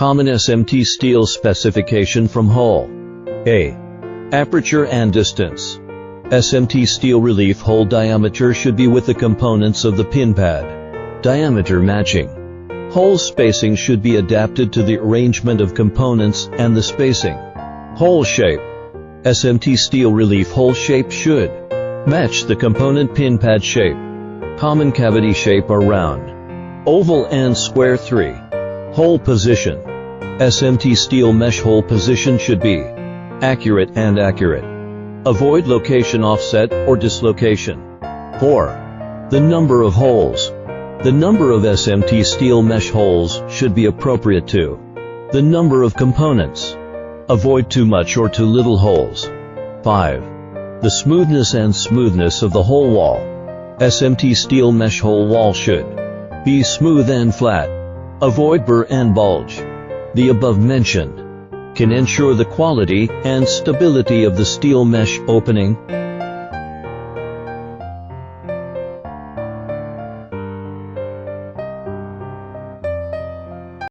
Common SMT steel specification from hole. A. Aperture and distance. SMT steel relief hole diameter should be with the components of the pin pad. Diameter matching. Hole spacing should be adapted to the arrangement of components and the spacing. Hole shape. SMT steel relief hole shape should match the component pin pad shape. Common cavity shape are round, oval and square. 3. Hole position. SMT steel mesh hole position should be accurate and accurate. Avoid location offset or dislocation. 4. The number of holes. The number of SMT steel mesh holes should be appropriate to the number of components. Avoid too much or too little holes. 5. The smoothness of the hole wall. SMT steel mesh hole wall should be smooth and flat. Avoid burr and bulge. The above mentioned can ensure the quality and stability of the steel mesh opening.